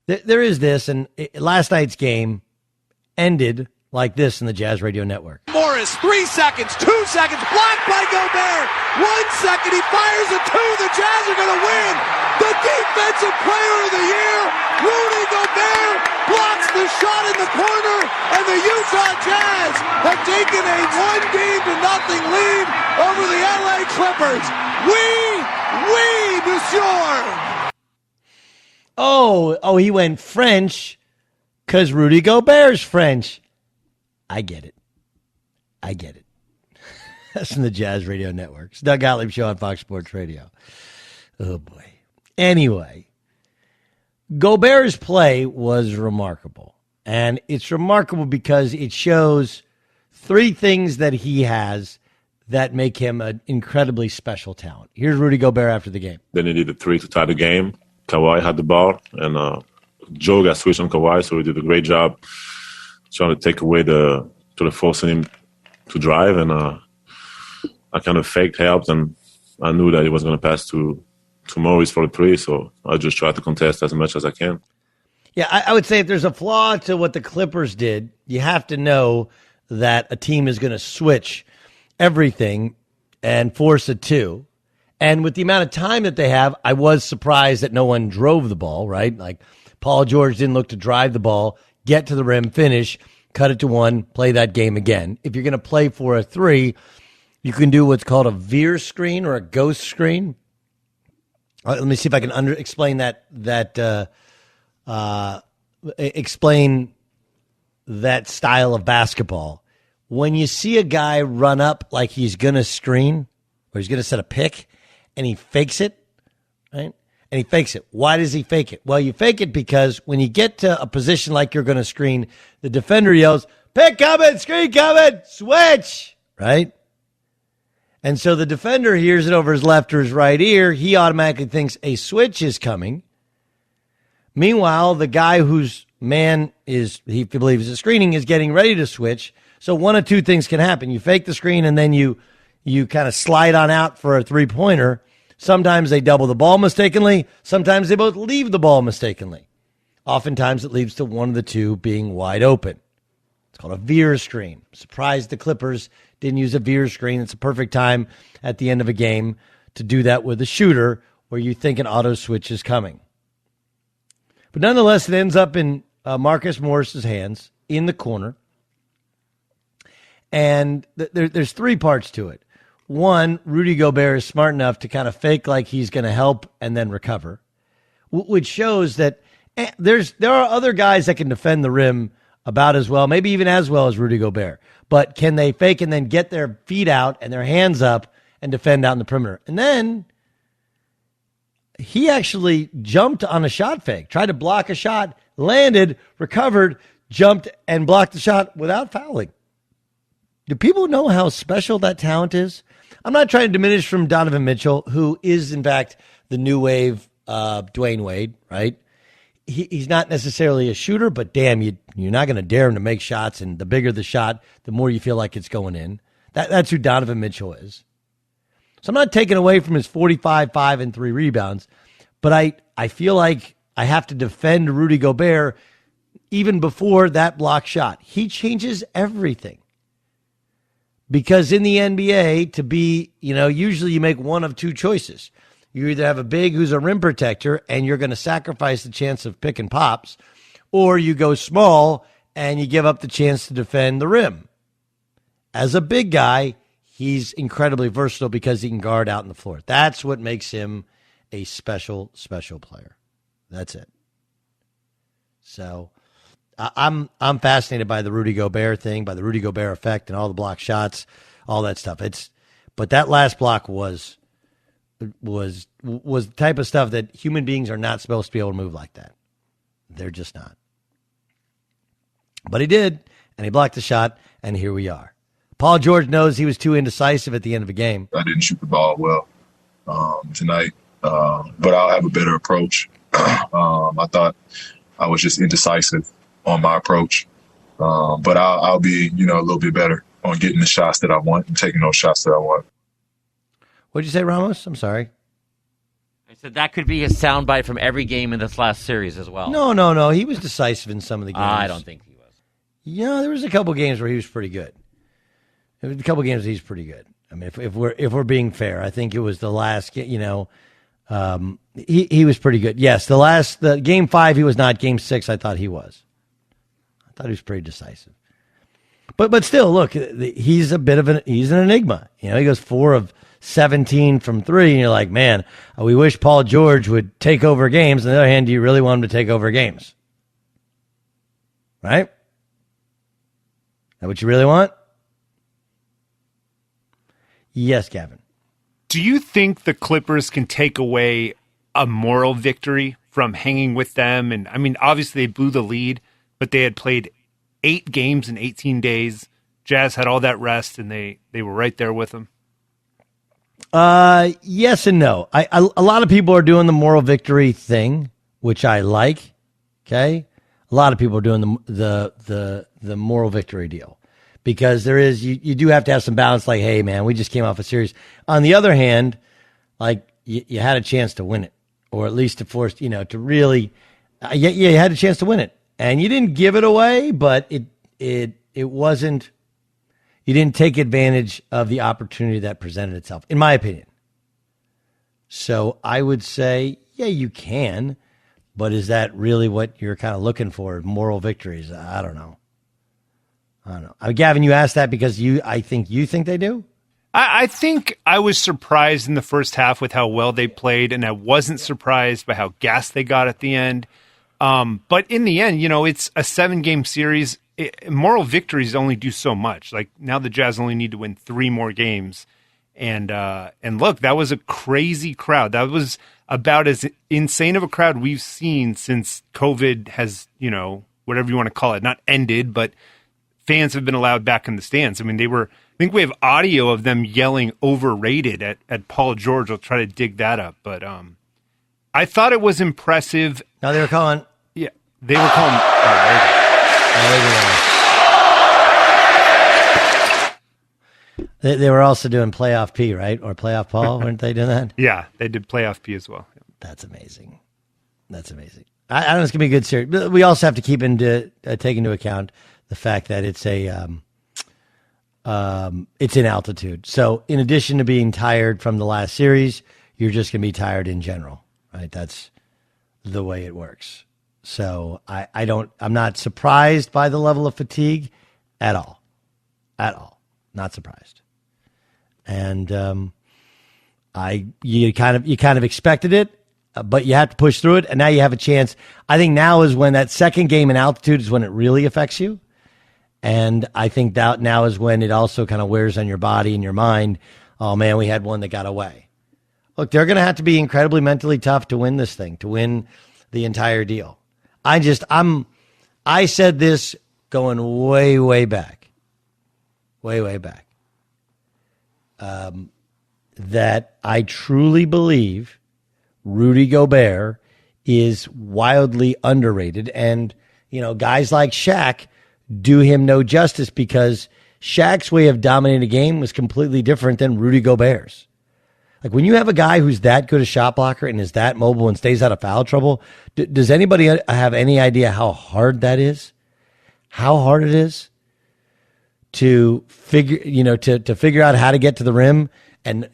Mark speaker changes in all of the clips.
Speaker 1: There is this, and last night's game ended like this in the Jazz Radio Network.
Speaker 2: Morris, 3 seconds, 2 seconds, blocked by Gobert. 1 second, he fires a two. The Jazz are going to win. The Defensive Player of the Year, Rudy Gobert, blocks the shot in the corner, and the Utah Jazz have taken a 1-0 lead over the LA Clippers. Oui, monsieur.
Speaker 1: Oh, he went French because Rudy Gobert's French. I get it. That's from the Jazz Radio Network. It's Doug Gottlieb Show on Fox Sports Radio. Oh, boy. Anyway, Gobert's play was remarkable. And it's remarkable because it shows three things that he has that make him an incredibly special talent. Here's Rudy Gobert after the game.
Speaker 3: They needed a three to tie the game. Kawhi had the ball, and Joe got switched on Kawhi, so he did a great job trying to take away forcing him to drive, and I kind of faked, helped, and I knew that he was going to pass to Morris for the three, so I just tried to contest as much as I can.
Speaker 1: Yeah, I would say if there's a flaw to what the Clippers did, you have to know that a team is going to switch everything and force a two. And with the amount of time that they have, I was surprised that no one drove the ball, right? Like Paul George didn't look to drive the ball, get to the rim, finish, cut it to one, play that game again. If you're going to play for a three, you can do what's called a veer screen or a ghost screen. Let me see if I can explain explain that style of basketball. When you see a guy run up like he's going to screen or he's going to set a pick and he fakes it, right? And he fakes it. Why does he fake it? Well, you fake it because when you get to a position like you're going to screen, the defender yells, pick coming, screen coming, switch, right? And so the defender hears it over his left or his right ear. He automatically thinks a switch is coming. Meanwhile, the guy whose man he believes is screening is getting ready to switch. So one of two things can happen. You fake the screen and then you kind of slide on out for a three-pointer. Sometimes they double the ball mistakenly. Sometimes they both leave the ball mistakenly. Oftentimes it leads to one of the two being wide open. It's called a veer screen. Surprised the Clippers didn't use a veer screen. It's a perfect time at the end of a game to do that with a shooter where you think an auto switch is coming. But nonetheless, it ends up in Marcus Morris's hands in the corner. And there's three parts to it. One, Rudy Gobert is smart enough to kind of fake like he's going to help and then recover, which shows that there are other guys that can defend the rim about as well, maybe even as well as Rudy Gobert. But can they fake and then get their feet out and their hands up and defend out in the perimeter? And then he actually jumped on a shot fake, tried to block a shot, landed, recovered, jumped, and blocked the shot without fouling. Do people know how special that talent is? I'm not trying to diminish from Donovan Mitchell, who is, in fact, the new wave Dwayne Wade, right? He's not necessarily a shooter, but damn, you're not going to dare him to make shots, and the bigger the shot, the more you feel like it's going in. That's who Donovan Mitchell is. So I'm not taking away from his 45, 5, and 3 rebounds, but I feel like I have to defend Rudy Gobert even before that block shot. He changes everything. Because in the NBA, to be, usually you make one of two choices. You either have a big who's a rim protector and you're going to sacrifice the chance of pick and pops, or you go small and you give up the chance to defend the rim. As a big guy, he's incredibly versatile because he can guard out on the floor. That's what makes him a special, special player. That's it. So I'm fascinated by the Rudy Gobert thing, by the Rudy Gobert effect and all the block shots, all that stuff. But that last block was the type of stuff that human beings are not supposed to be able to move like that. They're just not. But he did, and he blocked the shot, and here we are. Paul George knows he was too indecisive at the end of a game.
Speaker 4: I didn't shoot the ball well tonight, but I'll have a better approach. I thought I was just indecisive on my approach, but I'll be, a little bit better on getting the shots that I want and taking those shots that I want.
Speaker 1: What'd you say, Ramos? I'm sorry.
Speaker 5: I said that could be a soundbite from every game in this last series as well.
Speaker 1: No. He was decisive in some of the games.
Speaker 5: I don't think he was.
Speaker 1: Yeah, there was a couple games where he was pretty good. There was a couple games where he's pretty good. I mean, if we're being fair, I think it was the last. He was pretty good. Yes, the game 5 he was not. Game 6 I thought he was. I thought he was pretty decisive. But still, look, he's he's an enigma. He goes 4 of 17 from 3, and you're like, man, we wish Paul George would take over games. On the other hand, do you really want him to take over games? Right? Is that what you really want? Yes, Gavin.
Speaker 6: Do you think the Clippers can take away a moral victory from hanging with them? And I mean, obviously they blew the lead, but they had played 8 games in 18 days. Jazz had all that rest, and they were right there with them.
Speaker 1: Yes and no. A lot of people are doing the moral victory thing, which I like. Okay, a lot of people are doing the moral victory deal because there is you do have to have some balance. Like, hey, man, we just came off a series. On the other hand, like you had a chance to win it, or at least to force to really. You had a chance to win it, and you didn't give it away, but it wasn't. You didn't take advantage of the opportunity that presented itself, in my opinion. So I would say, yeah, you can, but is that really what you're kind of looking for? Moral victories? I don't know. Gavin, you asked that because I think you think they do?
Speaker 6: I think I was surprised in the first half with how well they played, and I wasn't surprised by how gassed they got at the end. But in the end, it's a 7-game series. Moral victories only do so much. Like now the Jazz only need to win 3 more games. And look, that was a crazy crowd. That was about as insane of a crowd we've seen since COVID has, whatever you want to call it, not ended, but fans have been allowed back in the stands. I mean, I think we have audio of them yelling overrated at Paul George. I'll try to dig that up. But I thought it was impressive.
Speaker 1: No, they were calling.
Speaker 6: Yeah, they were calling.
Speaker 1: They were also doing playoff P, right? Or playoff Paul, weren't they doing that?
Speaker 6: Yeah, they did playoff P as well.
Speaker 1: That's amazing. I don't know. It's gonna be a good series. But we also have to take into account the fact that it's in altitude. So in addition to being tired from the last series, you're just gonna be tired in general, right? That's the way it works. So I'm not surprised by the level of fatigue at all. Not surprised. And you kind of expected it, but you have to push through it, and now you have a chance. I think now is when that second game in altitude is when it really affects you. And I think that now is when it also kind of wears on your body and your mind. Oh man, we had one that got away. Look, they're going to have to be incredibly mentally tough to win this thing, to win the entire deal. I said this going way, way back, that I truly believe Rudy Gobert is wildly underrated. And, guys like Shaq do him no justice because Shaq's way of dominating a game was completely different than Rudy Gobert's. Like when you have a guy who's that good a shot blocker and is that mobile and stays out of foul trouble, does anybody have any idea how hard that is? How hard it is to figure, to figure out how to get to the rim, and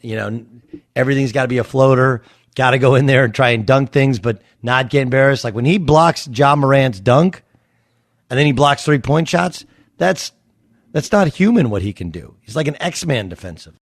Speaker 1: everything's got to be a floater, got to go in there and try and dunk things, but not get embarrassed. Like when he blocks Ja Morant's dunk, and then he blocks 3-point shots, that's not human what he can do. He's like an X-Man defensive.